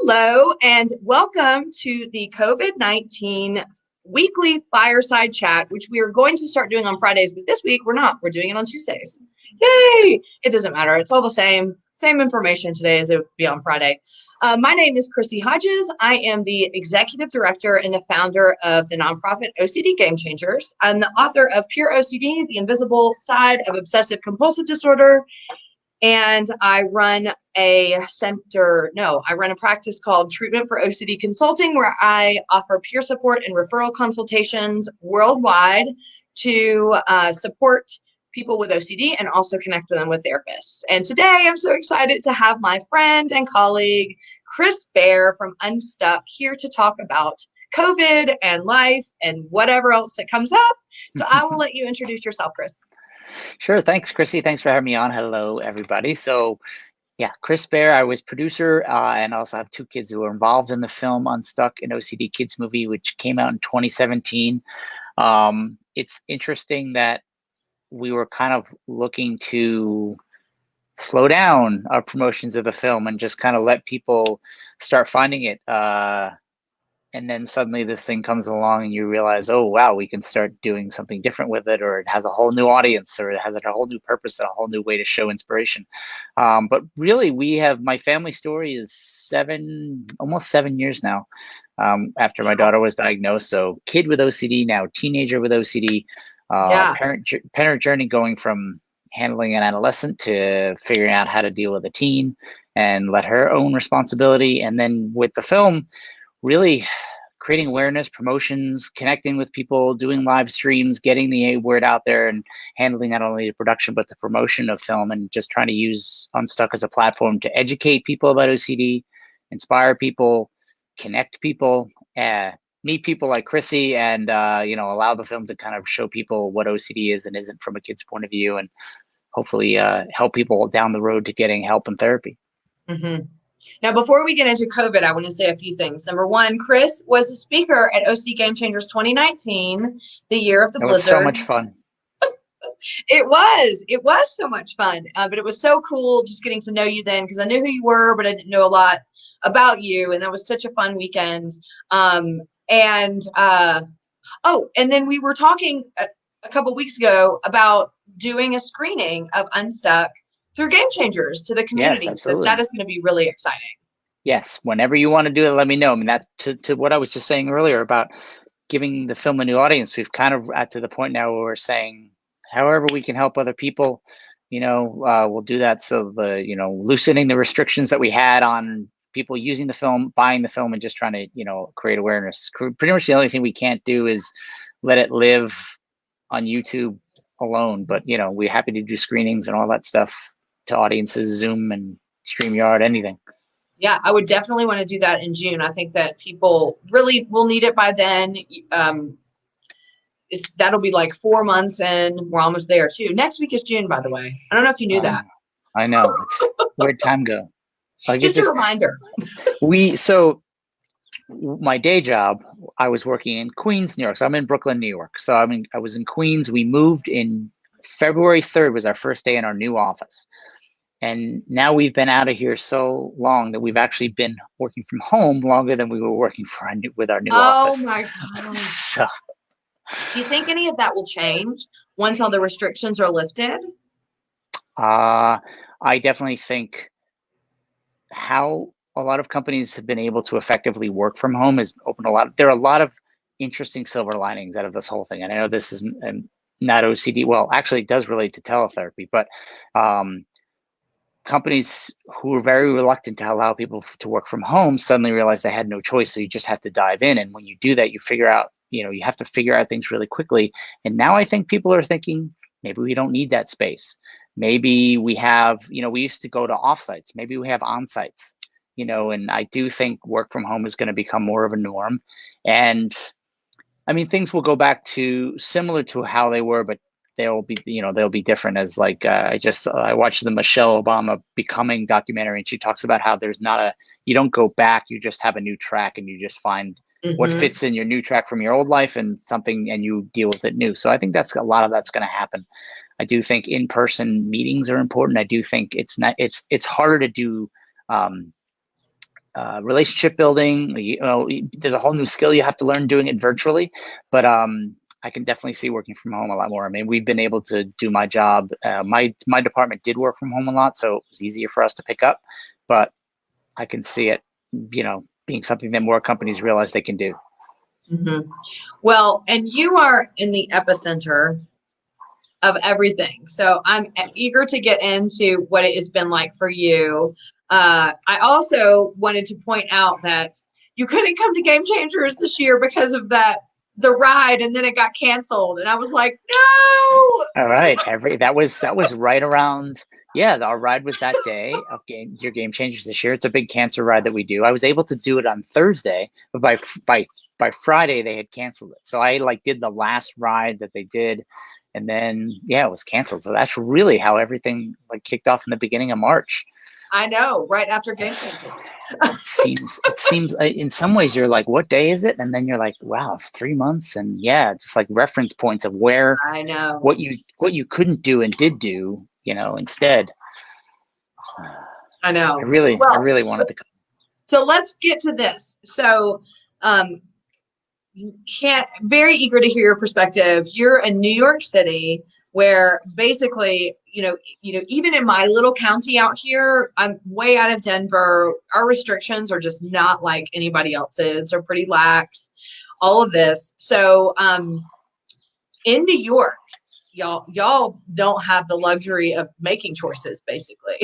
Hello, and welcome to the COVID-19 weekly fireside chat, which we are going to start doing on Fridays, but this week we're not. We're doing it on Tuesdays. Yay! It doesn't matter. It's all the same information today as it would be on Friday. My name is Christy Hodges. I am the executive director and the founder of the nonprofit OCD Gamechangers. I'm the author of Pure OCD, The Invisible Side of Obsessive Compulsive Disorder. And I run a practice called Treatment for OCD Consulting, where I offer peer support and referral consultations worldwide to support people with OCD and also connect them with therapists. And today I'm so excited to have my friend and colleague, Chris Baier from Unstuck, here to talk about COVID and life and whatever else that comes up. So I will let you introduce yourself, Chris. Sure. Thanks, Chrissy. Thanks for having me on. Hello, everybody. So, yeah, Chris Baier. I was producer and also have two kids who were involved in the film Unstuck, an OCD kids movie, which came out in 2017. It's interesting that we were kind of looking to slow down our promotions of the film and just kind of let people start finding it. And then suddenly this thing comes along and you realize, oh, wow, we can start doing something different with it, or it has a whole new audience, or it has a whole new purpose and a whole new way to show inspiration. But really, my family story is almost 7 years now after my daughter was diagnosed. So kid with OCD, now teenager with OCD, parent journey going from handling an adolescent to figuring out how to deal with a teen and let her own responsibility. And then with the film, really creating awareness, promotions, connecting with people, doing live streams, getting the word out there, and handling not only the production but the promotion of film, and just trying to use Unstuck as a platform to educate people about OCD, inspire people, connect people, meet people like Chrissy, and allow the film to kind of show people what OCD is and isn't from a kid's point of view, and hopefully help people down the road to getting help and therapy. Mm-hmm. Now, before we get into COVID, I want to say a few things. Number one, Chris was a speaker at OCD Gamechangers 2019, the year of the blizzard. It was so much fun. It was so much fun, but it was so cool just getting to know you then, because I knew who you were, but I didn't know a lot about you, and that was such a fun weekend. And then we were talking a couple weeks ago about doing a screening of Unstuck through Gamechangers to the community. Yes, absolutely. So that is going to be really exciting. Yes, whenever you want to do it, let me know. I mean, that to what I was just saying earlier about giving the film a new audience, we've kind of at to the point now where we're saying, however we can help other people, we'll do that. So loosening the restrictions that we had on people using the film, buying the film, and just trying to, create awareness. Pretty much the only thing we can't do is let it live on YouTube alone. But, we're happy to do screenings and all that stuff to audiences, Zoom and StreamYard, anything. Yeah, I would definitely want to do that in June. I think that people really will need it by then. That'll be like 4 months, and we're almost there too. Next week is June, by the way. I don't know if you knew that. I know. Where'd time go? Just a reminder. My day job, I was working in Queens, New York. So I'm in Brooklyn, New York. So I was in Queens. We moved in February 3rd was our first day in our new office. And now we've been out of here so long that we've actually been working from home longer than we were working with our new office. Oh my God. So, do you think any of that will change once all the restrictions are lifted? I definitely think how a lot of companies have been able to effectively work from home has opened there are a lot of interesting silver linings out of this whole thing. And I know this isn't not OCD. Well, actually, it does relate to teletherapy, but companies who were very reluctant to allow people to work from home suddenly realized they had no choice. So you just have to dive in. And when you do that, you figure out, you have to figure out things really quickly. And now I think people are thinking, maybe we don't need that space. Maybe we have, we used to go to offsites. Maybe we have on-sites, and I do think work from home is going to become more of a norm. And I mean, things will go back to similar to how they were, but they'll be different. As like, I watched the Michelle Obama Becoming documentary, and she talks about how you don't go back, you just have a new track, and you just find what fits in your new track from your old life and you deal with it new. So I think a lot of that's going to happen. I do think in-person meetings are important. I do think it's harder to do relationship building. There's a whole new skill you have to learn doing it virtually, but I can definitely see working from home a lot more. I mean, we've been able to do my job. My department did work from home a lot, so it was easier for us to pick up, but I can see it, being something that more companies realize they can do. Mm-hmm. Well, and you are in the epicenter of everything. So I'm eager to get into what it has been like for you. I also wanted to point out that you couldn't come to Game Changers this year because of the ride, and then it got canceled. And I was like, no. All right. That was right around. Yeah, our ride was that day of your Game Changers this year. It's a big cancer ride that we do. I was able to do it on Thursday, but by Friday they had canceled it. So I did the last ride that they did, and then it was canceled. So that's really how everything kicked off in the beginning of March. I know, right after Game Changers. It seems in some ways you're like, what day is it? And then you're like, wow, 3 months. And just reference points of where I know what you couldn't do and did do, instead. I know. I really wanted to come. So let's get to this. So very eager to hear your perspective. You're in New York City, where basically, even in my little county out here, I'm way out of Denver. Our restrictions are just not like anybody else's. They're pretty lax, all of this. So in New York, y'all don't have the luxury of making choices, basically.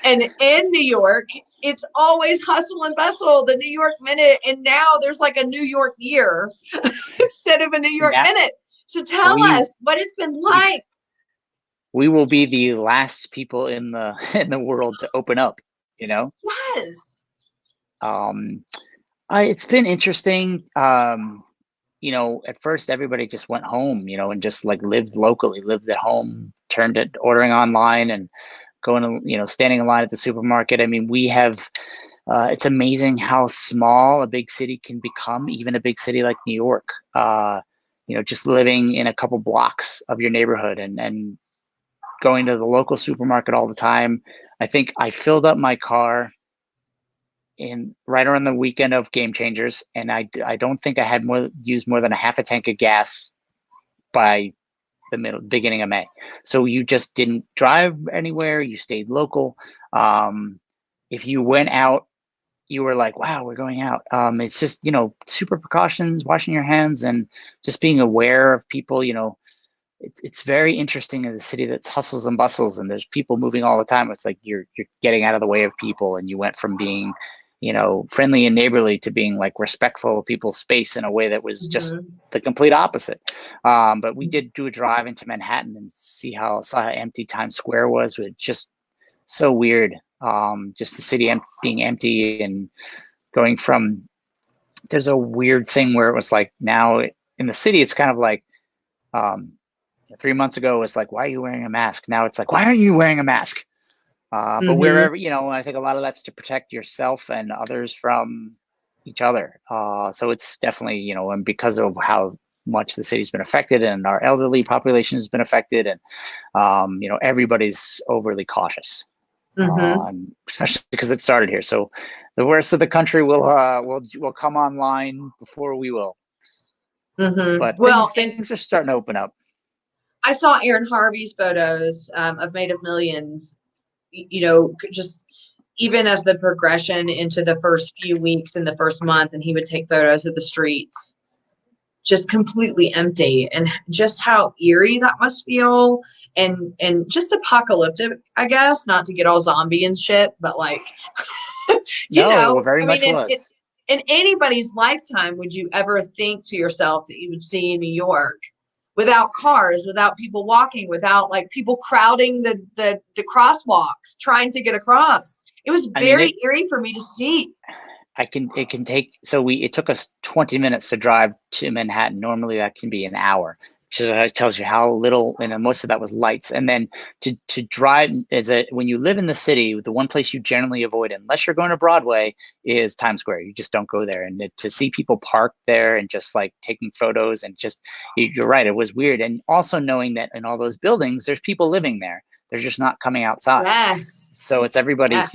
And in New York, it's always hustle and bustle, the New York minute. And now there's like a New York year instead of a New York minute. So tell us what it's been like. We will be the last people in the world to open up, Yes. It's been interesting. At first everybody just went home, and just lived locally, lived at home, turned to ordering online and going to, standing in line at the supermarket. I mean, we have, it's amazing how small a big city can become, even a big city like New York, just living in a couple blocks of your neighborhood and going to the local supermarket all the time. I think I filled up my car right around the weekend of Game Changers, and I don't think I had used more than a half a tank of gas by the beginning of May. So you just didn't drive anywhere. You stayed local. If you went out, you were like, wow, we're going out. It's just, super precautions, washing your hands, and just being aware of people. It's very interesting in the city that's hustles and bustles, and there's people moving all the time. It's like you're getting out of the way of people, and you went from being friendly and neighborly to being respectful of people's space in a way that was just the complete opposite. But we did do a drive into Manhattan and saw how empty Times Square was. It just so weird. Just the city being empty and going from, there's a weird thing where it was now in the city, it's kind of 3 months ago it was why are you wearing a mask? Now it's why aren't you wearing a mask? But wherever, I think a lot of that's to protect yourself and others from each other. So it's definitely, and because of how much the city's been affected and our elderly population has been affected, and, everybody's overly cautious, especially because it started here. So the rest of the country will come online before we will. But things are starting to open up. I saw Aaron Harvey's photos of Made of Millions, just even as the progression into the first few weeks in the first month, and he would take photos of the streets just completely empty, and just how eerie that must feel, and just apocalyptic, I guess, not to get all zombie and shit, but very much was. In anybody's lifetime, would you ever think to yourself that you would see New York without cars, without people walking, without people crowding the crosswalks, trying to get across? It was very eerie for me to see. It took us 20 minutes to drive to Manhattan. Normally that can be an hour. So it tells you how little, and most of that was lights. And then to drive when you live in the city, the one place you generally avoid, unless you're going to Broadway, is Times Square. You just don't go there. And to see people parked there and just taking photos, and you're right, it was weird. And also knowing that in all those buildings, there's people living there they're just not coming outside. Yes. So it's everybody's,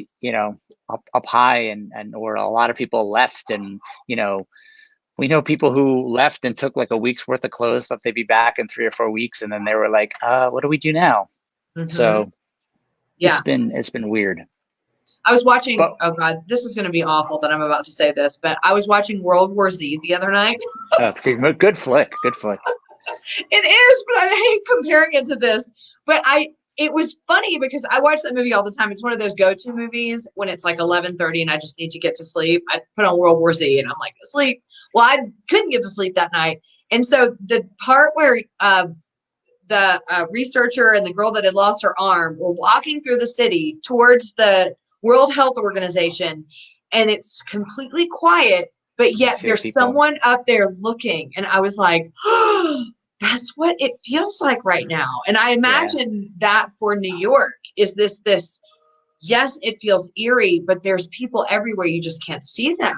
up high and or a lot of people left. And, we know people who left and took like a week's worth of clothes, thought they'd be back in 3 or 4 weeks. And then they were like, what do we do now? So it's been weird. I was watching, oh God, this is going to be awful that I'm about to say this, but I was watching World War Z the other night. That's good. Good flick. It is, but I hate comparing it to this. But it was funny because I watch that movie all the time. It's one of those go-to movies when it's like 11:30 and I just need to get to sleep. I put on World War Z and I'm like, sleep. Well, I couldn't get to sleep that night. And so the part where the researcher and the girl that had lost her arm were walking through the city towards the World Health Organization, and it's completely quiet, but yet there's someone up there looking. And I was like, oh, that's what it feels like right now. And I imagine that for New York is this, yes, it feels eerie, but there's people everywhere. You just can't see them.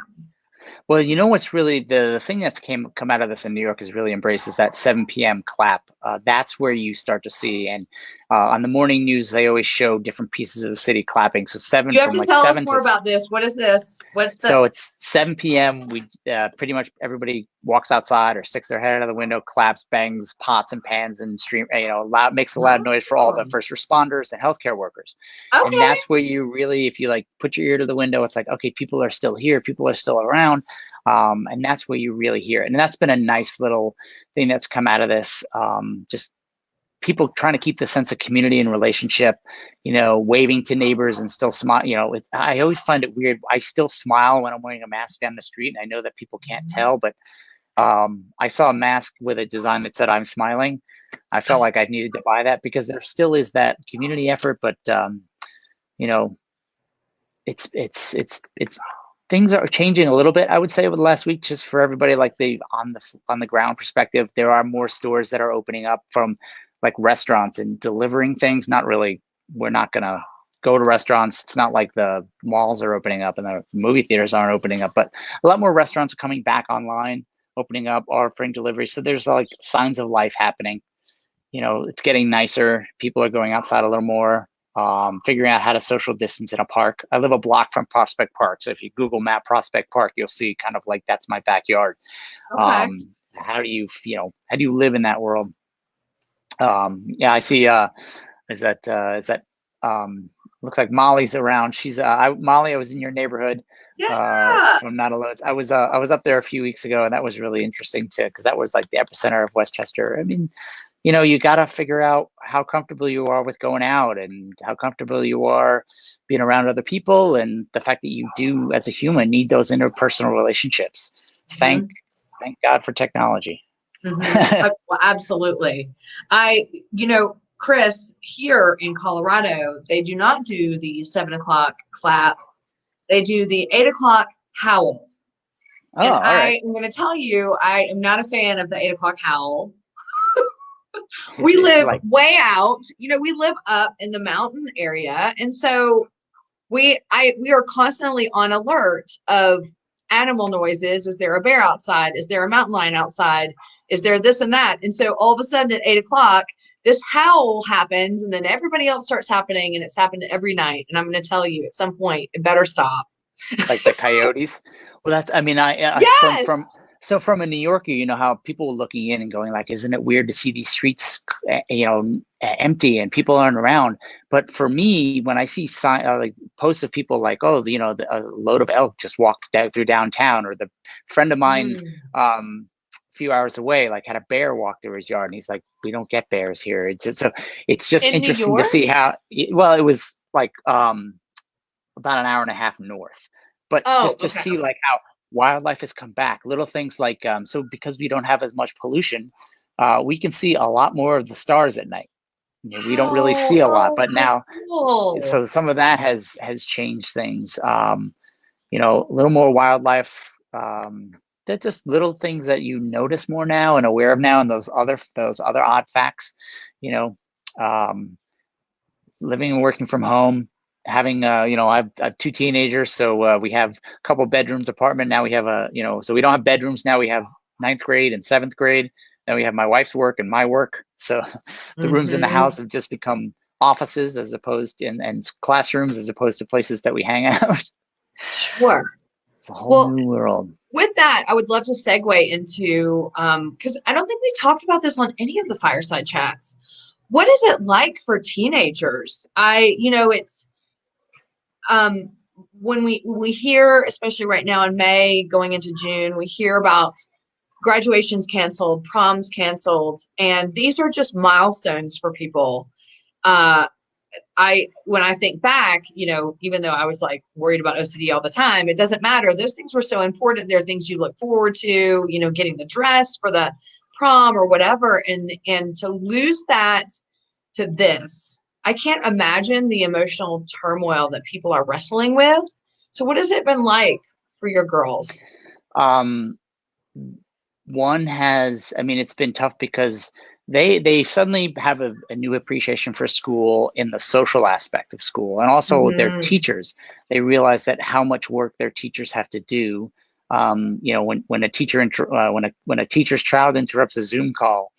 Well, what's really the thing that's come out of this in New York is really embraces that 7 p.m. clap. That's where you start to see, and on the morning news they always show different pieces of the city clapping. So you have to tell us more about this. What is this? So it's 7 p.m. We pretty much everybody walks outside or sticks their head out of the window, claps, bangs pots and pans, and makes a loud noise for all the first responders and healthcare workers. Okay. And that's where you really, if you like put your ear to the window, it's like, okay, people are still here, people are still around. And that's where you really hear it. And that's been a nice little thing that's come out of this. Just people trying to keep the sense of community and relationship, waving to neighbors and still smile. I always find it weird. I still smile when I'm wearing a mask down the street, and I know that people can't tell, but I saw a mask with a design that said "I'm smiling." I felt like I needed to buy that because there still is that community effort, but it's things are changing a little bit, I would say, over the last week, just for everybody, like on the ground perspective. There are more stores that are opening up, from like restaurants and delivering things. Not really, we're not going to go to restaurants. It's not like the malls are opening up and the movie theaters aren't opening up, but a lot more restaurants are coming back online, opening up, offering delivery. So there's like signs of life happening. It's getting nicer. People are going outside a little more. Figuring out how to social distance in a park. I live a block from Prospect Park, so if you Google Map Prospect Park, you'll see kind of like that's my backyard. Okay. How do you live in that world? I see. Is that looks like Molly's around. She's Molly. I was in your neighborhood. Yeah. I'm not alone. I was up there a few weeks ago, and that was really interesting too, because that was like the epicenter of Westchester. I mean, you got to figure out how comfortable you are with going out and how comfortable you are being around other people, and the fact that you do, as a human, need those interpersonal relationships. Thank God for technology. Absolutely. Chris, here in Colorado, they do not do the 7 o'clock clap. They do the 8 o'clock howl. Oh, and I am going to tell you, I am not a fan of the 8 o'clock howl. We live way out, we live up in the mountain area. And so we are constantly on alert of animal noises. Is there a bear outside? Is there a mountain lion outside? Is there this and that? And so all of a sudden at 8 o'clock, this howl happens, and then everybody else starts happening, and it's happened every night. And I'm going to tell you, at some point, it better stop. Like the coyotes? Well, that's, yes! From a New Yorker, how people looking in and going like, isn't it weird to see these streets, empty and people aren't around? But for me, when I see like posts of people like, a load of elk just walked through downtown, or the friend of mine, a few hours away, like had a bear walk through his yard, and he's like, we don't get bears here. It's just in interesting to see how. It was like about an hour and a half north, but just see like how wildlife has come back. Little things like so because we don't have as much pollution, we can see a lot more of the stars at night. We don't really see a lot, but now, so some of that has changed things. A little more wildlife. They're just little things that you notice more now and aware of now, and those other odd facts. Living and working from home. Having I have 2 teenagers, so we have a couple bedrooms apartment. Now we have so we don't have bedrooms now. We have 9th grade and 7th grade. Then we have my wife's work and my work. So the rooms in the house have just become offices as opposed to and classrooms as opposed to places that we hang out. Sure. It's a whole Well, new world. with that, I would love to segue into because I don't think we talked about this on any of the fireside chats. What is it like for teenagers? It's when we hear, especially right now in May, going into June, we hear about graduations canceled, proms canceled, and these are just milestones for people. When I think back, even though I was like worried about OCD all the time, it doesn't matter. Those things were so important. They're things you look forward to, getting the dress for the prom or whatever. And to lose that to this, I can't imagine the emotional turmoil that people are wrestling with. So what has it been like for your girls? It's been tough because they suddenly have a new appreciation for school in the social aspect of school, and also their teachers. They realize that how much work their teachers have to do. When a teacher's child interrupts a Zoom call,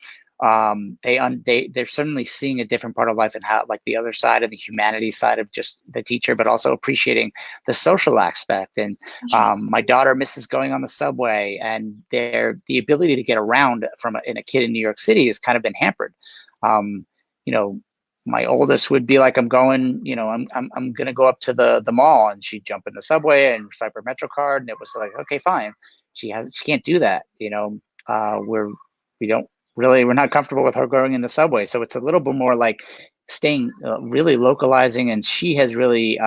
they're certainly seeing a different part of life and how, like, the other side of the humanity side of just the teacher, but also appreciating the social aspect. And my daughter misses going on the subway, and the ability to get around in a kid in New York City has kind of been hampered. My oldest would be like, I'm going to go up to the mall, and she'd jump in the subway and swipe her Metro card, and it was like, okay, fine. She can't do that. We're not comfortable with her going in the subway. So it's a little bit more like staying really localizing. And she has really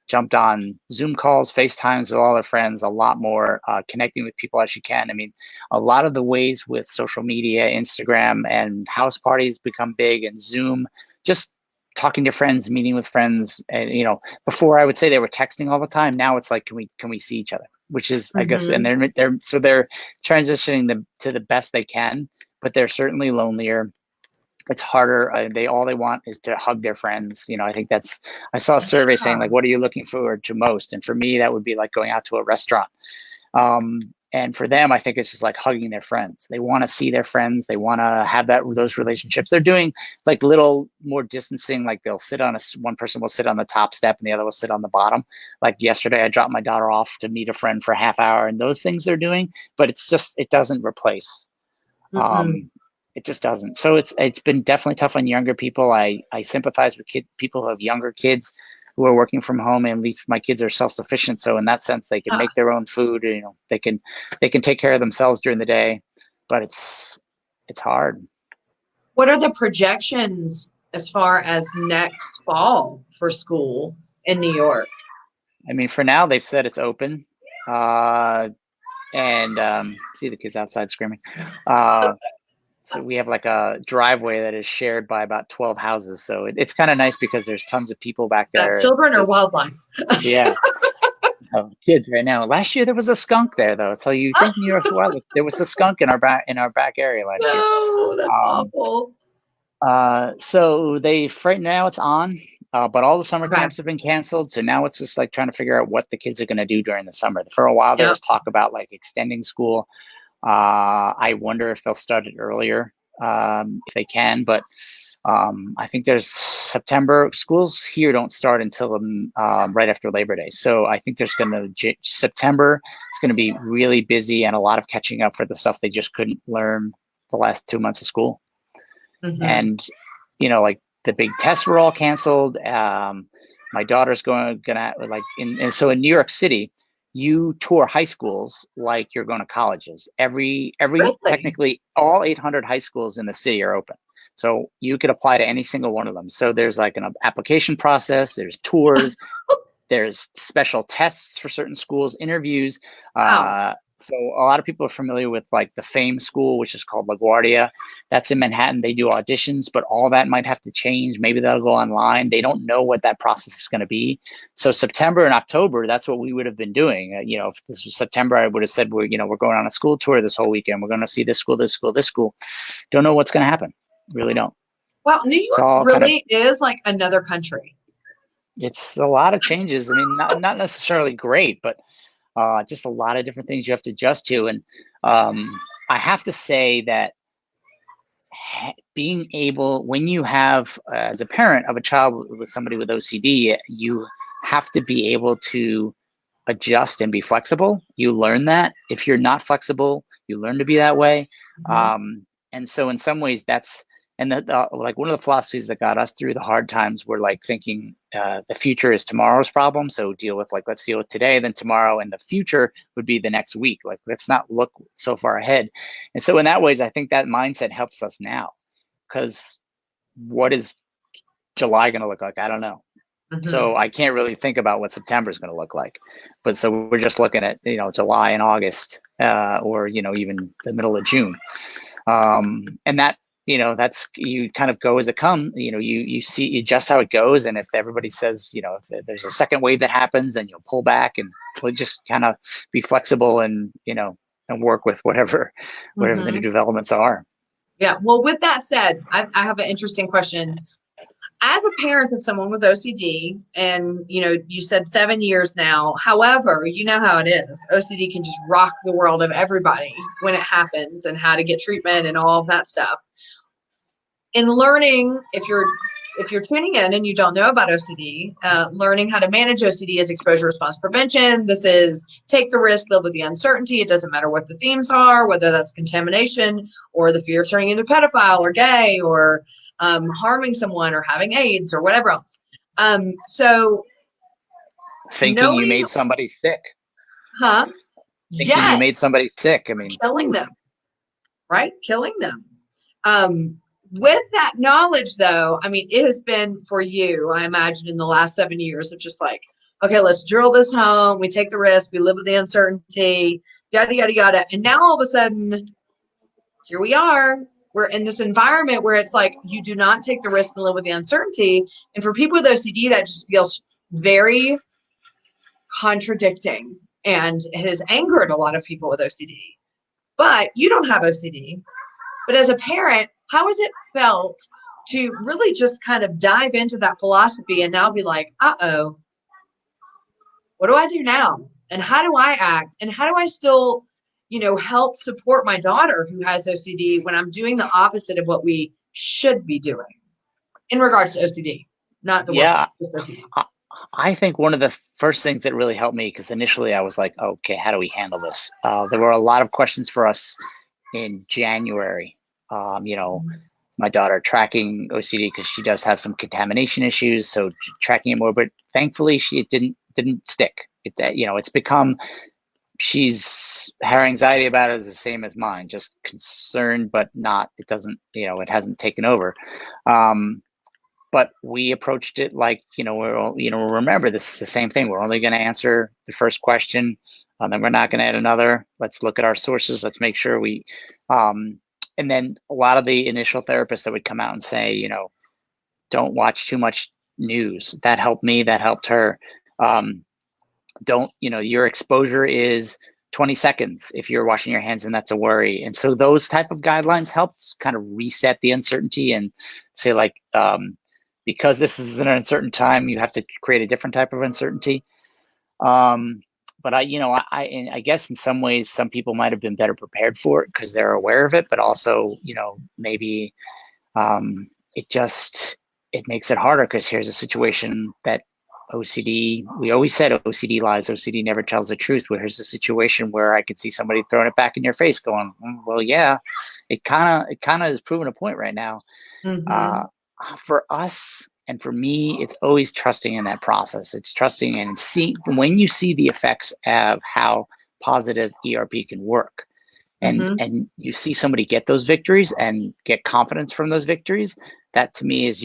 jumped on Zoom calls, FaceTimes with all her friends, a lot more connecting with people as she can. I mean, a lot of the ways with social media, Instagram, and house parties become big, and Zoom, just talking to friends, meeting with friends. And, before I would say they were texting all the time. Now it's like, can we see each other? Which is, I guess, and they're transitioning them to the best they can, but they're certainly lonelier. It's harder. All they want is to hug their friends. I think I saw a survey saying, like, what are you looking forward to most? And for me, that would be like going out to a restaurant. And for them, I think it's just like hugging their friends. They want to see their friends. They want to have those relationships. They're doing like little more distancing. Like one person will sit on the top step and the other will sit on the bottom. Like yesterday, I dropped my daughter off to meet a friend for a half hour, and those things they're doing, but it doesn't replace. It just doesn't. So it's been definitely tough on younger people. I sympathize with people who have younger kids who are working from home, and at least my kids are self-sufficient. So in that sense, they can make their own food. They can take care of themselves during the day, but it's hard. What are the projections as far as next fall for school in New York? I mean, for now, they've said it's open. And see the kids outside screaming. So we have like a driveway that is shared by about 12 houses. So it's kind of nice because there's tons of people back there. Children or wildlife? Yeah. Kids right now. Last year there was a skunk there, though. So you think New York's wild? There was a skunk in our back area last year. No, that's awful. So right now it's on, but all the summer camps have been canceled. So now it's just like trying to figure out what the kids are going to do during the summer. For a while there was talk about like extending school. I wonder if they'll start it earlier, if they can, but I think there's September. Schools here don't start until right after Labor Day. So I think September is going to be really busy, and a lot of catching up for the stuff they just couldn't learn the last 2 months of school. And, like the big tests were all canceled. My daughter's so in New York City, you tour high schools like you're going to colleges. Really? Technically all 800 high schools in the city are open. So you could apply to any single one of them. So there's like an application process, there's tours, there's special tests for certain schools, interviews. So a lot of people are familiar with like the FAME school, which is called LaGuardia. That's in Manhattan. They do auditions, but all that might have to change. Maybe that'll go online. They don't know what that process is going to be. So September and October, that's what we would have been doing. If this was September, I would have said, we're going on a school tour this whole weekend. We're going to see this school, this school, this school. Don't know what's going to happen. Really don't. Wow, New York really is like another country. It's a lot of changes. I mean, not necessarily great, but just a lot of different things you have to adjust to. And I have to say that being able, when you have, as a parent of a child with somebody with OCD, you have to be able to adjust and be flexible. You learn that. If you're not flexible, you learn to be that way. And so in some ways that's, and like one of the philosophies that got us through the hard times were like thinking the future is tomorrow's problem. So let's deal with today, then tomorrow, and the future would be the next week. Like, let's not look so far ahead. And so in that ways, I think that mindset helps us now, because what is July going to look like? I don't know. So I can't really think about what September is going to look like. But so we're just looking at, July and August, or, even the middle of June. And that, that's, you kind of go as it comes, you see just how it goes. And if everybody says, if there's a second wave that happens, then you'll pull back, and we'll just kind of be flexible and, and work with whatever the new developments are. Yeah. Well, with that said, I have an interesting question. As a parent of someone with OCD, and you said 7 years now, however, you know how it is. OCD can just rock the world of everybody when it happens, and how to get treatment and all of that stuff. In learning, if you're tuning in and you don't know about OCD, learning how to manage OCD is exposure response prevention. This is take the risk, live with the uncertainty. It doesn't matter what the themes are, whether that's contamination or the fear of turning into a pedophile or gay or harming someone or having AIDS or whatever else. So thinking you made somebody sick. Thinking you made somebody sick. I mean, killing them, right? Killing them. With that knowledge, though, I mean, it has been for you, I imagine, in the last 7 years of just like, okay, let's drill this home. We take the risk. We live with the uncertainty, yada, yada, yada. And now all of a sudden, here we are. We're in this environment where it's like, you do not take the risk and live with the uncertainty. And for people with OCD, that just feels very contradicting. And it has angered a lot of people with OCD. But you don't have OCD. But as a parent, how has it felt to really just kind of dive into that philosophy and now be like, uh-oh, what do I do now? And how do I act? And how do I still, help support my daughter who has OCD when I'm doing the opposite of what we should be doing in regards to OCD, not the work with OCD? I think one of the first things that really helped me, because initially I was like, okay, how do we handle this? There were a lot of questions for us in January. My daughter tracking OCD because she does have some contamination issues, so tracking it more. But thankfully, it didn't stick. It's become, her anxiety about it is the same as mine, just concerned, but not. It doesn't. It hasn't taken over. But we approached it like, remember, this is the same thing. We're only going to answer the first question, then we're not going to add another. Let's look at our sources. Let's make sure we. And then a lot of the initial therapists that would come out and say, don't watch too much news. That helped me. That helped her. Your exposure is 20 seconds if you're washing your hands, and that's a worry. And so those type of guidelines helped kind of reset the uncertainty and say, like, because this is an uncertain time, you have to create a different type of uncertainty. But I guess in some ways, some people might have been better prepared for it because they're aware of it, but also, maybe it makes it harder because here's a situation that OCD, we always said OCD lies, OCD never tells the truth. Well, here's a situation where I could see somebody throwing it back in your face going, well, yeah, it kind of is proving a point right now. For us, and for me, it's always trusting in that process. It's trusting and see when you see the effects of how positive ERP can work, and you see somebody get those victories and get confidence from those victories. That to me is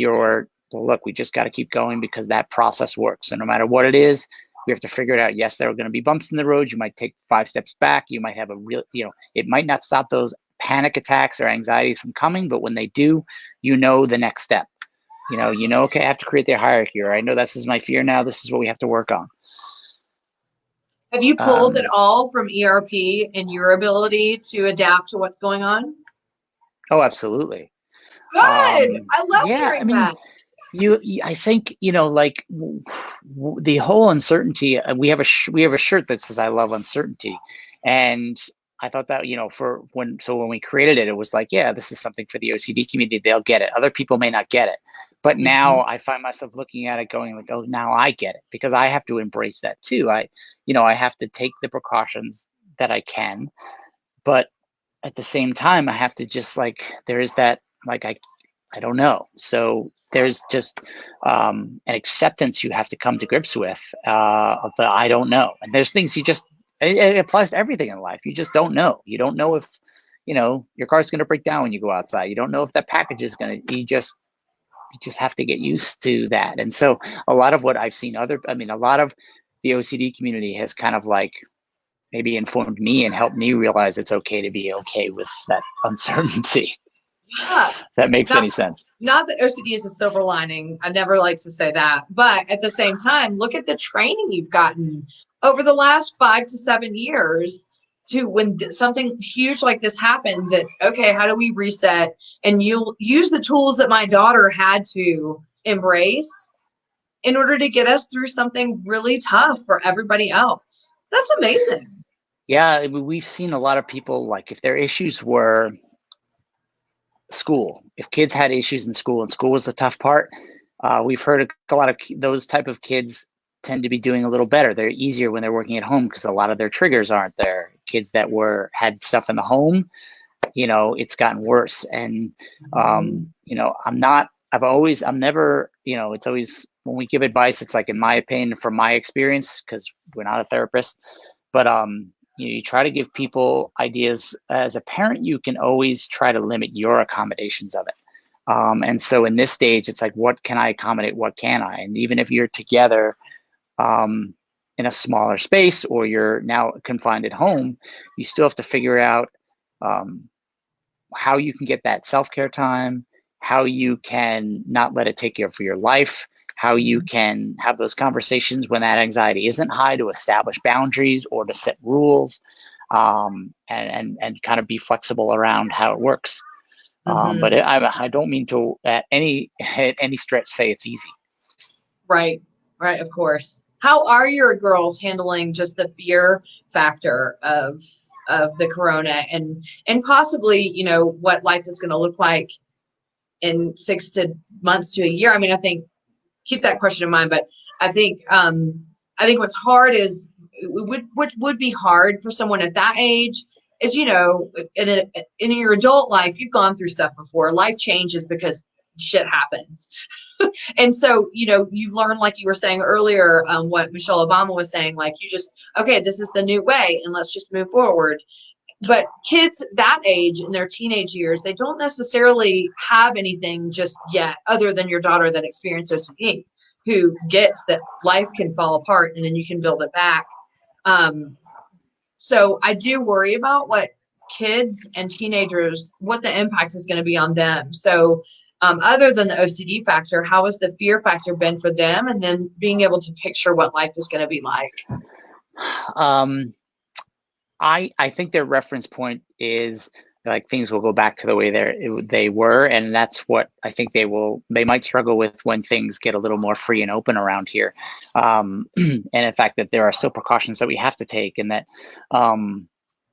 look, we just got to keep going because that process works. And no matter what it is, we have to figure it out. Yes, there are going to be bumps in the road. You might take 5 steps back. You might have a real, it might not stop those panic attacks or anxieties from coming, but when they do, the next step. Okay, I have to create the hierarchy, or I know this is my fear now. This is what we have to work on. Have you pulled it all from ERP and your ability to adapt to what's going on? Oh, absolutely. Good. I love hearing that. I think, like the whole uncertainty, we have a shirt that says, I love uncertainty. And I thought that, when we created it, it was like, yeah, this is something for the OCD community. They'll get it. Other people may not get it. But now I find myself looking at it going like, oh, now I get it, because I have to embrace that too. I have to take the precautions that I can, but at the same time, I have to just like, there is that, like, I don't know. So there's just an acceptance you have to come to grips with of the I don't know. And there's things it applies to everything in life. You just don't know. You don't know if, your car's going to break down when you go outside. You don't know if that package is going to, you just have to get used to that. And so a lot of what I've seen a lot of the OCD community has kind of like maybe informed me and helped me realize it's okay to be okay with that uncertainty. Yeah. If that makes any sense. Not that OCD is a silver lining. I never like to say that. But at the same time, look at the training you've gotten over the last 5 to 7 years to when something huge like this happens. It's okay, how do we reset? And you'll use the tools that my daughter had to embrace in order to get us through something really tough for everybody else. That's amazing. Yeah, we've seen a lot of people, like, if their issues were school, if kids had issues in school and school was the tough part, we've heard a lot of those type of kids tend to be doing a little better. They're easier when they're working at home because a lot of their triggers aren't there. Kids that had stuff in the home, it's gotten worse. And I'm never, it's always, when we give advice, it's like, in my opinion, from my experience, because we're not a therapist, but you try to give people ideas. As a parent, you can always try to limit your accommodations of it. And so in this stage, it's like, what can I accommodate? What can I? And even if you're together in a smaller space, or you're now confined at home, you still have to figure out how you can get that self-care time, how you can not let it take over your life, how you can have those conversations when that anxiety isn't high, to establish boundaries or to set rules, and kind of be flexible around how it works. But I don't mean to at any stretch say it's easy. Right, of course. How are your girls handling just the fear factor of the corona and possibly, what life is going to look like in 6 months to a year? I mean, I think, keep that question in mind, but I think what's hard is, what would be hard for someone at that age is, in your adult life, you've gone through stuff before. Life changes because shit happens. And so, you learn, like you were saying earlier, what Michelle Obama was saying, like, okay, this is the new way and let's just move forward. But kids that age, in their teenage years, they don't necessarily have anything just yet, other than your daughter that experienced OCD, who gets that life can fall apart and then you can build it back. So I do worry about what kids and teenagers, what the impact is going to be on them. So other than the OCD factor, how has the fear factor been for them? And then being able to picture what life is going to be like. I think their reference point is like, things will go back to the way they were, and that's what I think they might struggle with when things get a little more free and open around here. And in fact, that there are still precautions that we have to take, and that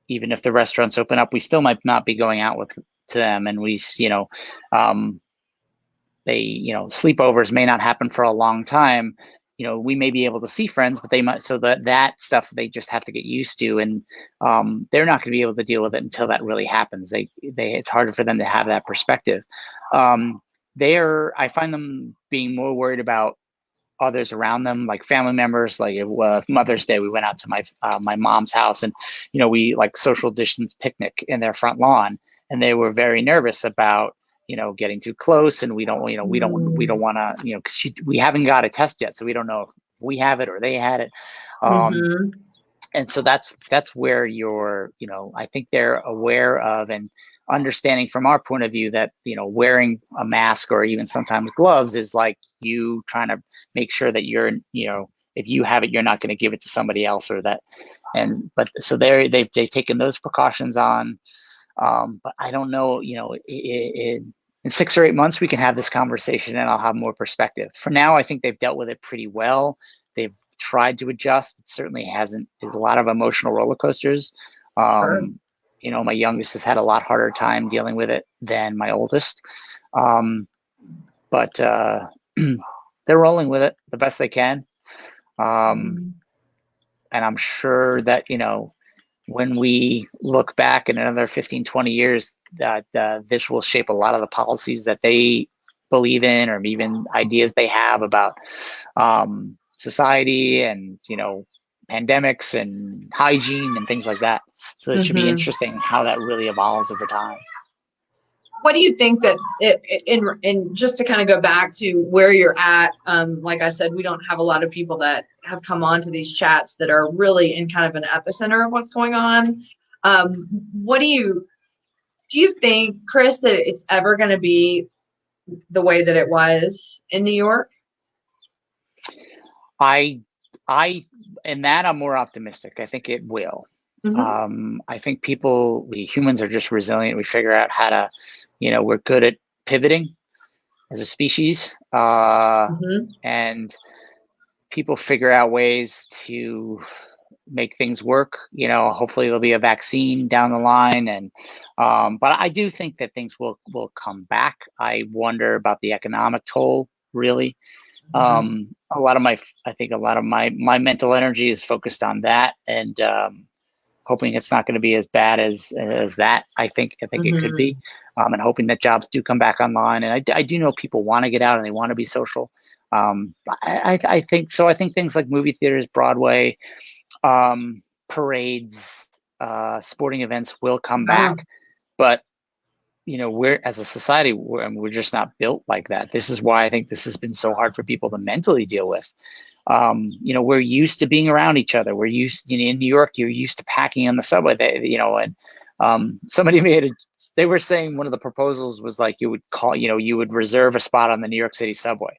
even if the restaurants open up, we still might not be going out to them, and sleepovers may not happen for a long time. We may be able to see friends, but they might, so that stuff they just have to get used to, and they're not going to be able to deal with it until that really happens. It's harder for them to have that perspective. I find them being more worried about others around them, like family members. Like Mother's Day, we went out to my mom's house, and we like social distance picnic in their front lawn, and they were very nervous about getting too close, and we don't want to, because we haven't got a test yet, so we don't know if we have it or they had it. And so that's where I think they're aware of and understanding from our point of view that wearing a mask or even sometimes gloves is like you trying to make sure that you're if you have it, you're not going to give it to somebody else, or that. But so they've taken those precautions on. But I don't know, in 6 or 8 months, we can have this conversation and I'll have more perspective. For now, I think they've dealt with it pretty well. They've tried to adjust. It certainly hasn't. There's a lot of emotional roller coasters. Sure. My youngest has had a lot harder time dealing with it than my oldest. But they're rolling with it the best they can. And I'm sure that, when we look back in another 15, 20 years, that this will shape a lot of the policies that they believe in, or even ideas they have about society and, pandemics and hygiene and things like that. So it should be interesting how that really evolves over time. What do you think that in just to kind of go back to where you're at, like I said, we don't have a lot of people that have come on to these chats that are really in kind of an epicenter of what's going on. What do you think, Chris, that it's ever going to be the way that it was in New York? In that I'm more optimistic. I think it will. I think we humans are just resilient. We figure out how to, we're good at pivoting as a species, and people figure out ways to make things work. Hopefully there'll be a vaccine down the line, and but I do think that things will come back. I wonder about the economic toll, really. A lot of my mental energy is focused on that, and hoping it's not going to be as bad as that. I think it could be, and hoping that jobs do come back online. And I do know people want to get out and they want to be social. I think so. I think things like movie theaters, Broadway, parades, sporting events will come back, but we're, as a society, we're just not built like that. This is why I think this has been so hard for people to mentally deal with. We're used to being around each other. We're used, in New York, you're used to packing on the subway, and somebody they were saying one of the proposals was like, you would reserve a spot on the New York City subway.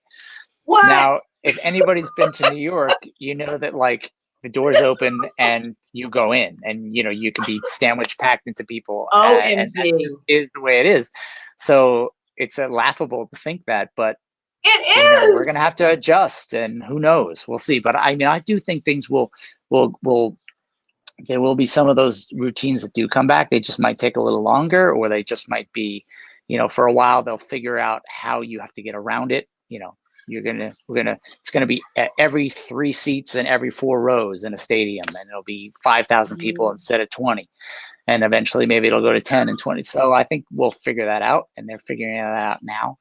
What? Now, if anybody's been to New York, that like the doors open and you go in, and you can be sandwich packed into people. And that just is the way it is. So it's laughable to think that, but it is. We're gonna have to adjust, and who knows? We'll see. But I do think things will there will be some of those routines that do come back. They just might take a little longer, or they just might be, for a while they'll figure out how you have to get around it. It's gonna be at every 3 seats and every 4 rows in a stadium, and it'll be 5,000 people instead of 20, and eventually maybe it'll go to 10 and 20. So I think we'll figure that out, and they're figuring that out now.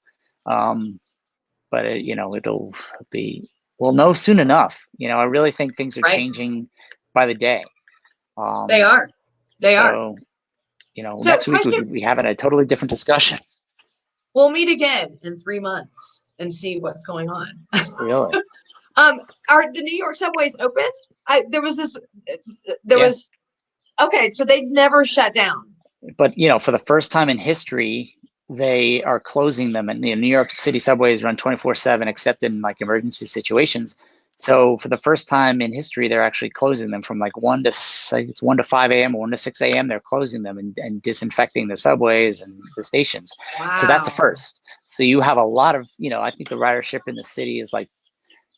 But it'll be, we'll know soon enough. I really think things are changing by the day. They are. So next week we have a totally different discussion. We'll meet again in 3 months and see what's going on. Really? Are the New York subways open? Was okay, so they never shut down. But for the first time in history, they are closing them, and New York City subways run 24/7, except in like emergency situations. So for the first time in history, they're actually closing them from like 1 to 5 a.m. or 1 to 6 a.m. They're closing them and disinfecting the subways and the stations. Wow. So that's a first. So you have a lot of, I think the ridership in the city is like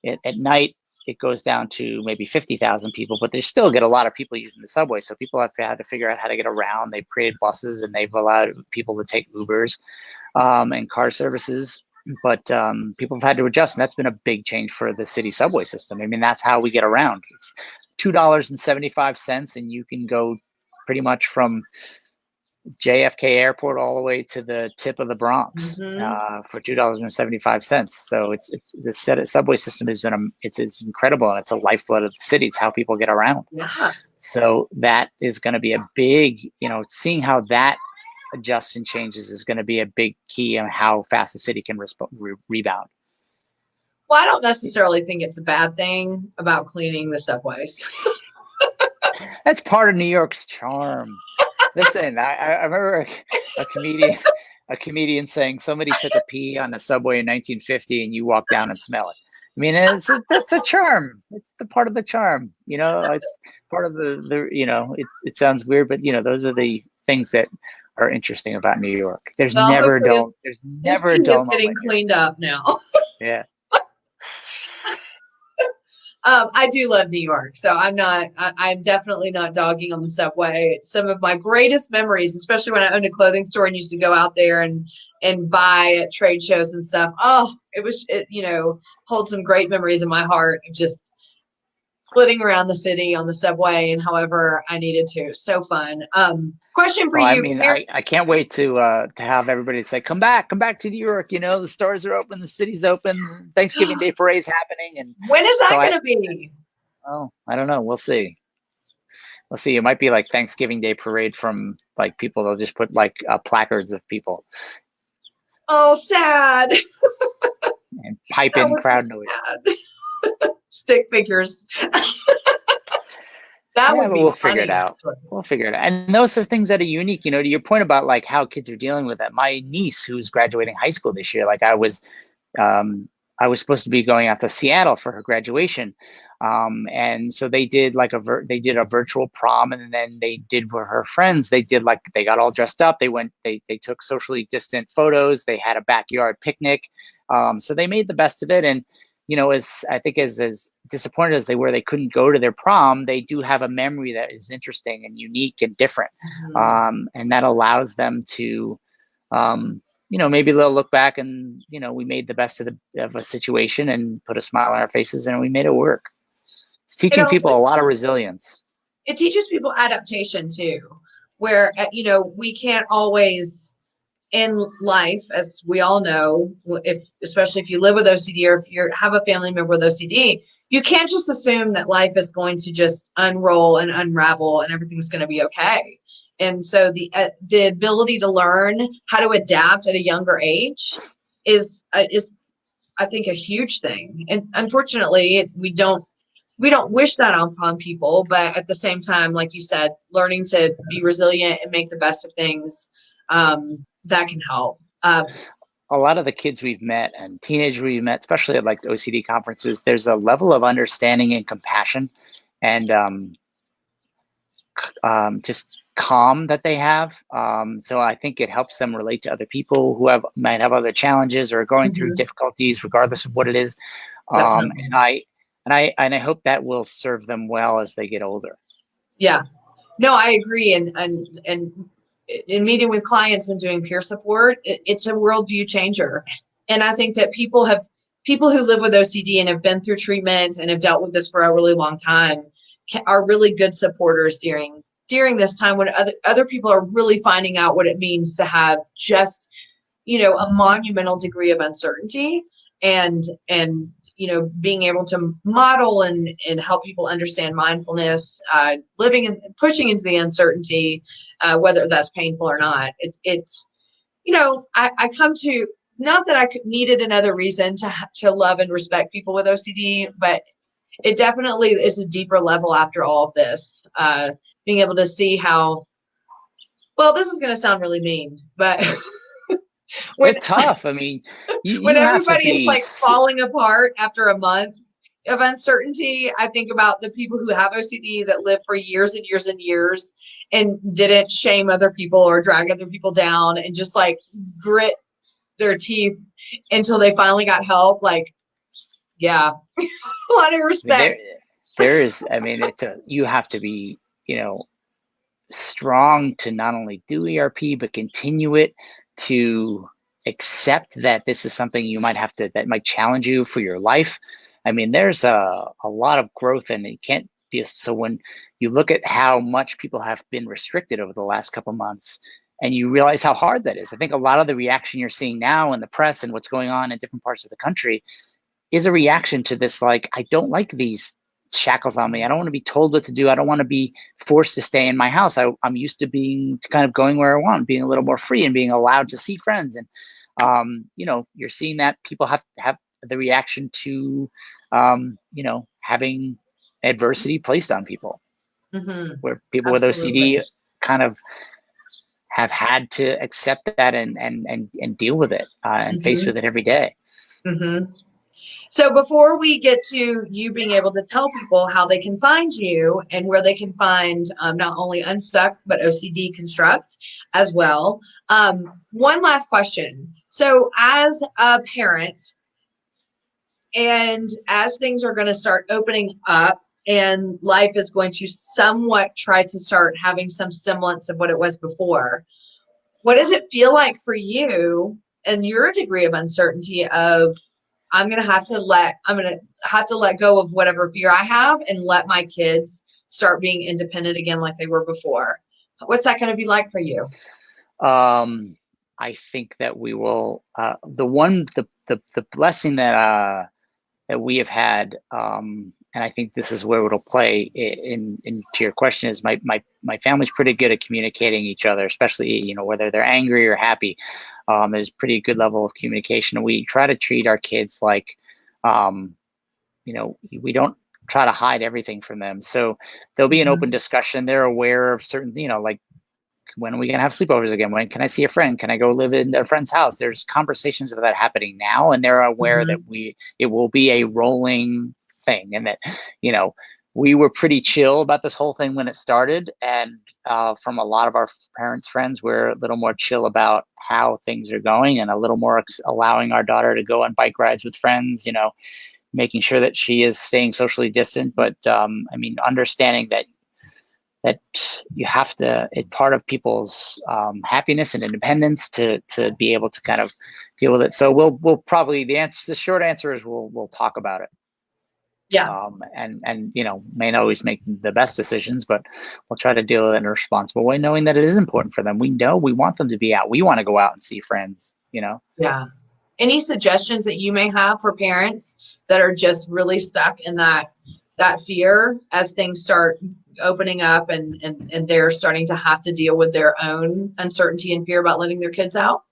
at night, it goes down to maybe 50,000 people, but they still get a lot of people using the subway. So people have had to figure out how to get around. They've created buses, and they've allowed people to take Ubers and car services. But people have had to adjust, and that's been a big change for the city subway system. I mean, that's how we get around. It's $2.75, and you can go pretty much from JFK Airport all the way to the tip of the Bronx for $2.75. So it's the subway system it's incredible, and it's a lifeblood of the city. It's how people get around. Yeah. So that is going to be a big, seeing how that adjusts and changes is going to be a big key on how fast the city can rebound. Well, I don't necessarily think it's a bad thing about cleaning the subways. That's part of New York's charm. Listen, I remember a comedian saying somebody took a pee on the subway in 1950, and you walk down and smell it. I mean, that's the charm. It's the part of the charm. It's part of it sounds weird, but those are the things that are interesting about New York. There's never a dull moment. Getting cleaned up now. Yeah. I do love New York, so I'm definitely not dogging on the subway. Some of my greatest memories, especially when I owned a clothing store and used to go out there and buy at trade shows and stuff. Oh, holds some great memories in my heart of just flitting around the city on the subway and however I needed to. So fun. Question for Well, I you. mean, I can't wait to have everybody say, come back to New York. You know, the stores are open, the city's open, Thanksgiving Day parade's happening, and When is that so going to be? I don't know. We'll see. We'll see. It might be like Thanksgiving Day parade from like people. They'll just put like placards of people Oh, sad. and pipe That in would be crowd noise. sad. Stick figures. That Yeah, would but be we'll figure it funny, out. actually. We'll figure it out. And those are things that are unique, you know, to your point about like how kids are dealing with that. My niece, who's graduating high school this year, like um, I was supposed to be going out to Seattle for her graduation. And so they did like they did a virtual prom, and then they did for her friends. They did like, they got all dressed up. They took socially distant photos. They had a backyard picnic. So they made the best of it. And, you know, as disappointed as they were, they couldn't go to their prom. They do have a memory that is interesting and unique and different. And that allows them to, you know, maybe they'll look back and, you know, we made the best of a situation and put a smile on our faces and we made it work. It's It teaching also people a lot of resilience. it teaches people adaptation too, where we can't always in life, as we all know, especially if you live with OCD or if you have a family member with OCD, you can't just assume that life is going to just unroll and unravel and everything's going to be okay. And so the ability to learn how to adapt at a younger age is I think a huge thing. And unfortunately, we don't wish that upon people, but at the same time, like you said, learning to be resilient and make the best of things, that can help. A lot of the kids we've met and teenagers we've met, especially at like OCD conferences, there's a level of understanding and compassion and just calm that they have. So I think it helps them relate to other people who might have other challenges or are going through difficulties, regardless of what it is. And I hope that will serve them well as they get older. Yeah, no, I agree. And in meeting with clients and doing peer support, it's a worldview changer. And I think that people who live with OCD and have been through treatment and have dealt with this for a really long time are really good supporters during this time when other people are really finding out what it means to have just, a monumental degree of uncertainty and being able to model and help people understand mindfulness, living and pushing into the uncertainty, whether that's painful or not. It's I come to, not that I needed another reason to love and respect people with OCD, but it definitely is a deeper level after all of this. Being able to see how, well, this is going to sound really mean, but They're tough. I mean, when you have to everybody is be. like falling apart after a month of uncertainty, I think about the people who have OCD that live for years and years and years and didn't shame other people or drag other people down and just like grit their teeth until they finally got help. Like, yeah, a lot of I mean, respect. there is. I mean, you have to be, strong to not only do ERP but continue it, to accept that this is something you might have to, that might challenge you for your life. I mean, there's a lot of growth, and it can't be so when you look at how much people have been restricted over the last couple of months and you realize how hard that is. I think a lot of the reaction you're seeing now in the press and what's going on in different parts of the country is a reaction to this. Like, I don't like these shackles on me. I don't want to be told what to do. I don't want to be forced to stay in my house. I'm used to being kind of going where I want, being a little more free and being allowed to see friends. And, you're seeing that people have the reaction to, having adversity placed on people, where people Absolutely. with OCD kind of have had to accept that and deal with it and face with it every day. So before we get to you being able to tell people how they can find you and where they can find not only Unstuck, but OCD Construct as well, one last question. So as a parent, And as things are going to start opening up and life is going to somewhat try to start having some semblance of what it was before, what does it feel like for you and your degree of uncertainty of I'm going to have to let go of whatever fear I have and let my kids start being independent again like they were before? What's that going to be like for you? I think that we will, the blessing that we have had, and I think this is where it'll play in to your question, is my family's pretty good at communicating each other, especially, whether they're angry or happy. There's pretty good level of communication. We try to treat our kids like, we don't try to hide everything from them. So there'll be an open discussion. They're aware of certain, like, when are we going to have sleepovers again? When can I see a friend? Can I go live in a friend's house? There's conversations of that happening now, and they're aware that it will be a rolling thing, and that, we were pretty chill about this whole thing when it started. And from a lot of our parents' friends, we're a little more chill about how things are going, and a little more allowing our daughter to go on bike rides with friends, making sure that she is staying socially distant. But understanding that you have to, it's part of people's happiness and independence to be able to kind of deal with it. So we'll probably, the short answer is we'll talk about it. Yeah. And may not always make the best decisions, but we'll try to deal with it in a responsible way, knowing that it is important for them. We know we want them to be out. We want to go out and see friends, Yeah. Any suggestions that you may have for parents that are just really stuck in that fear as things start opening up and they're starting to have to deal with their own uncertainty and fear about letting their kids out?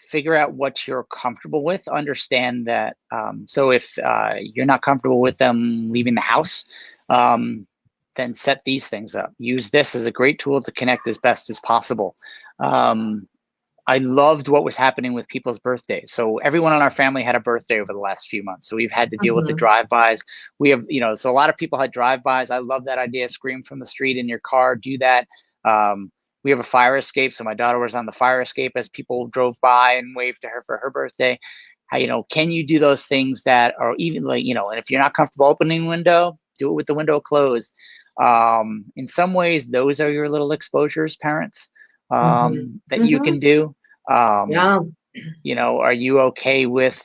Figure out what you're comfortable with. Understand that. So if you're not comfortable with them leaving the house, then set these things up. Use this as a great tool to connect as best as possible. I loved what was happening with people's birthdays. So everyone in our family had a birthday over the last few months. So we've had to deal with the drive-bys. We have, so a lot of people had drive-bys. I love that idea. Scream from the street in your car, do that. We have a fire escape. So my daughter was on the fire escape as people drove by and waved to her for her birthday. Can you do those things that are even like, and if you're not comfortable opening the window, do it with the window closed. In some ways, those are your little exposures, parents, that you can do. Yeah. Are you okay with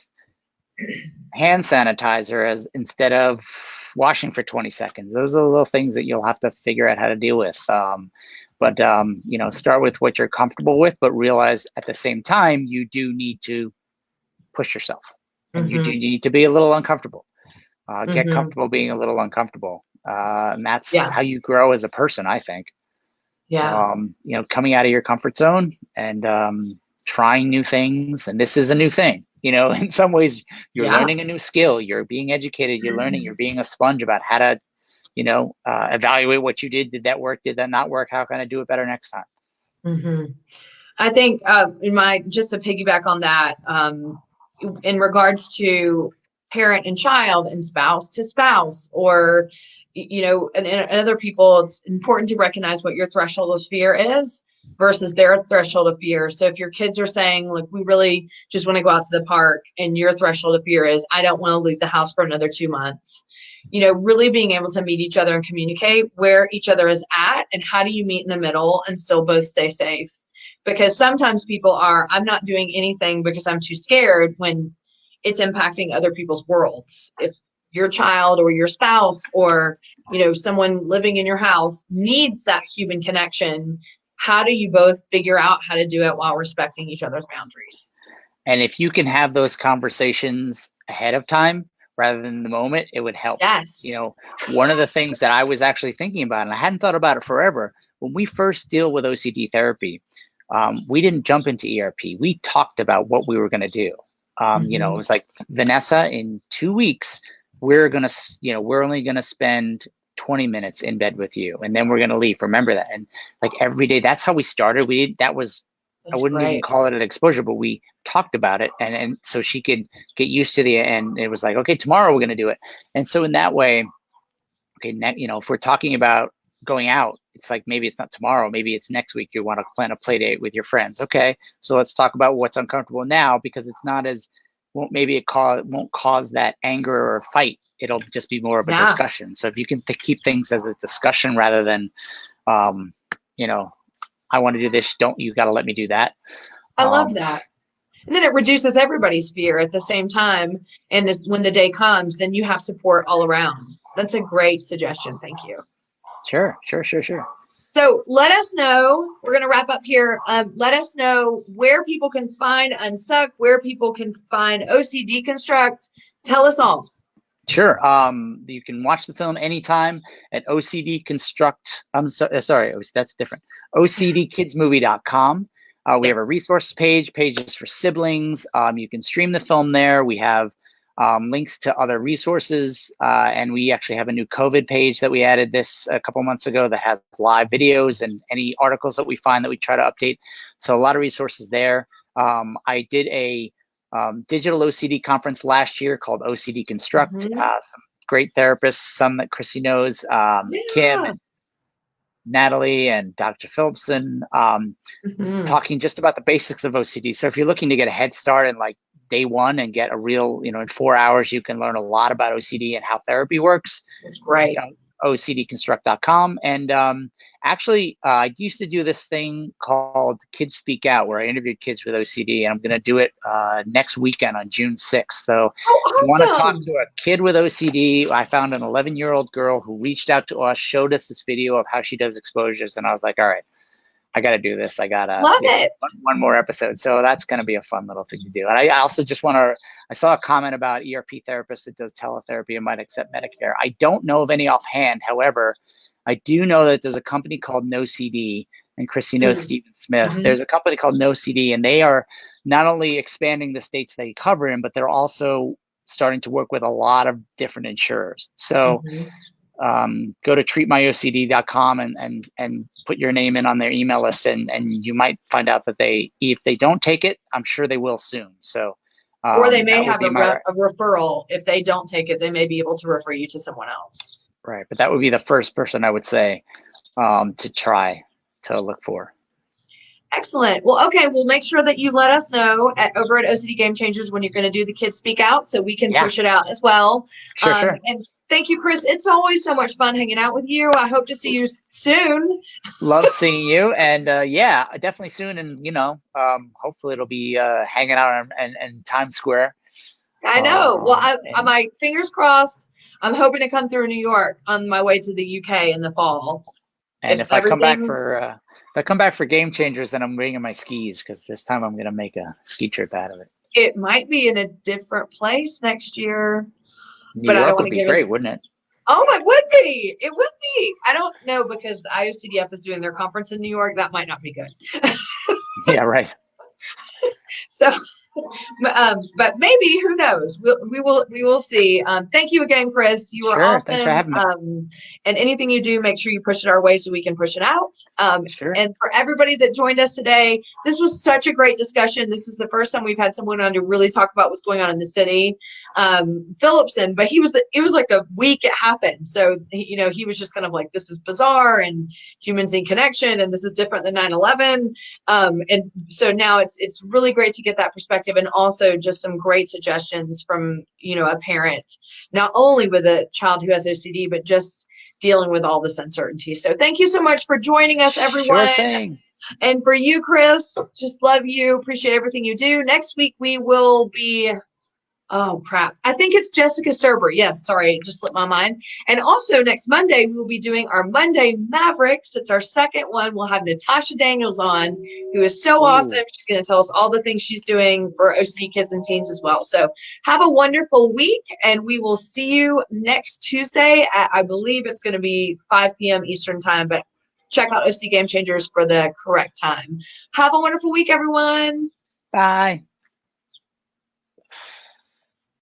hand sanitizer as instead of washing for 20 seconds? Those are the little things that you'll have to figure out how to deal with. But start with what you're comfortable with, but realize at the same time, you do need to push yourself, and you do need to be a little uncomfortable. Get comfortable being a little uncomfortable. And that's how you grow as a person, I think. Yeah. Coming out of your comfort zone and trying new things. And this is a new thing, in some ways you're learning a new skill, you're being educated, you're learning, you're being a sponge about how to, evaluate what you did. Did that work? Did that not work? How can I do it better next time? I think just to piggyback on that, in regards to parent and child and spouse to spouse, or and other people, it's important to recognize what your threshold of fear is versus their threshold of fear. So if your kids are saying, look, we really just want to go out to the park, and your threshold of fear is, I don't want to leave the house for another 2 months, really being able to meet each other and communicate where each other is at and how do you meet in the middle and still both stay safe. Because sometimes people are, I'm not doing anything because I'm too scared, when it's impacting other people's worlds. If your child or your spouse or, someone living in your house needs that human connection, how do you both figure out how to do it while respecting each other's boundaries? And if you can have those conversations ahead of time rather than the moment, it would help. Yes. One of the things that I was actually thinking about, and I hadn't thought about it forever, when we first deal with OCD therapy, we didn't jump into ERP. We talked about what we were going to do. It was like, Vanessa, in 2 weeks, we're only going to spend 20 minutes in bed with you, and then we're going to leave. Remember that. And like every day, that's how we started. I wouldn't even call it an exposure, but we talked about it. And so she could get used to and it was like, okay, tomorrow we're going to do it. And so in that way, okay, if we're talking about going out, it's like, maybe it's not tomorrow, maybe it's next week. You want to plan a play date with your friends. Okay, so let's talk about what's uncomfortable now, because it's not as, won't cause that anger or fight. It'll just be more of a discussion. So if you can keep things as a discussion rather than, you know, I want to do this, you got to let me do that. I love that. And then it reduces everybody's fear at the same time. And when the day comes, then you have support all around. That's a great suggestion. Thank you. Sure. So let us know, we're going to wrap up here. Let us know where people can find Unstuck, where people can find OC Deconstruct. Tell us all. Sure. You can watch the film anytime at OCD Construct. Sorry, that's different. OCDkidsmovie.com. We have a resources pages for siblings. You can stream the film there. We have links to other resources, and we actually have a new COVID page that we added this a couple months ago that has live videos and any articles that we find that we try to update. So a lot of resources there. I did a digital OCD conference last year called OCD Construct. Some great therapists, some that Chrissy knows, Kim and Natalie and Dr. Phillipson, talking just about the basics of OCD. So if you're looking to get a head start in like day one and get a real, in 4 hours, you can learn a lot about OCD and how therapy works. That's great. OCDconstruct.com. And actually, I used to do this thing called Kids Speak Out, where I interviewed kids with OCD, and I'm going to do it next weekend on June 6th. So if you want to talk to a kid with OCD, I found an 11-year-old girl who reached out to us, showed us this video of how she does exposures, and I was like, all right, I got to do this. I got to love it. One more episode. So that's going to be a fun little thing to do. And I also just I saw a comment about ERP therapist that does teletherapy and might accept Medicare. I don't know of any offhand. However, I do know that there's a company called NoCD, and Chrissy knows Stephen Smith. There's a company called NoCD, and they are not only expanding the states they cover in, but they're also starting to work with a lot of different insurers. So go to treatmyocd.com and put your name in on their email list, and you might find out that if they don't take it, I'm sure they will soon. So or they may have a referral. If they don't take it, they may be able to refer you to someone else. Right, but that would be the first person I would say to try to look for. Excellent. Well, okay, we'll make sure that you let us know over at OCD Gamechangers when you're going to do the Kids Speak Out, so we can push it out as well. Sure. And thank you, Chris. It's always so much fun hanging out with you. I hope to see you soon. Love seeing you, and definitely soon. And hopefully it'll be hanging out in Times Square. I know. Well, my fingers crossed. I'm hoping to come through New York on my way to the UK in the fall. And if I come back for Game Changers, then I'm bringing my skis, because this time I'm going to make a ski trip out of it. It might be in a different place next year. New York would be great, wouldn't it? Oh, it would be. It would be. I don't know, because the IOCDF is doing their conference in New York. That might not be good. Yeah, right. So, but maybe, who knows? We will see. Thank you again, Chris. You are awesome. Thanks for having me. And anything you do, make sure you push it our way so we can push it out. Sure. And for everybody that joined us today, this was such a great discussion. This is the first time we've had someone on to really talk about what's going on in the city. Phillipson, but it was like a week it happened. So, he was just kind of like, this is bizarre, and humans in connection, and this is different than 9/11. And so now it's really great to get that perspective, and also just some great suggestions from, a parent, not only with a child who has OCD, but just dealing with all this uncertainty. So thank you so much for joining us, everyone. Sure thing. And for you, Chris, just love you. Appreciate everything you do. Next week, we will be, oh, crap. I think it's Jessica Serber. Yes, sorry, it just slipped my mind. And also next Monday, we will be doing our Monday Mavericks. It's our second one. We'll have Natasha Daniels on, who is so awesome. She's going to tell us all the things she's doing for OCD kids and teens as well. So have a wonderful week, and we will see you next Tuesday at, I believe it's going to be 5 p.m. Eastern time, but check out OCD Gamechangers for the correct time. Have a wonderful week, everyone. Bye.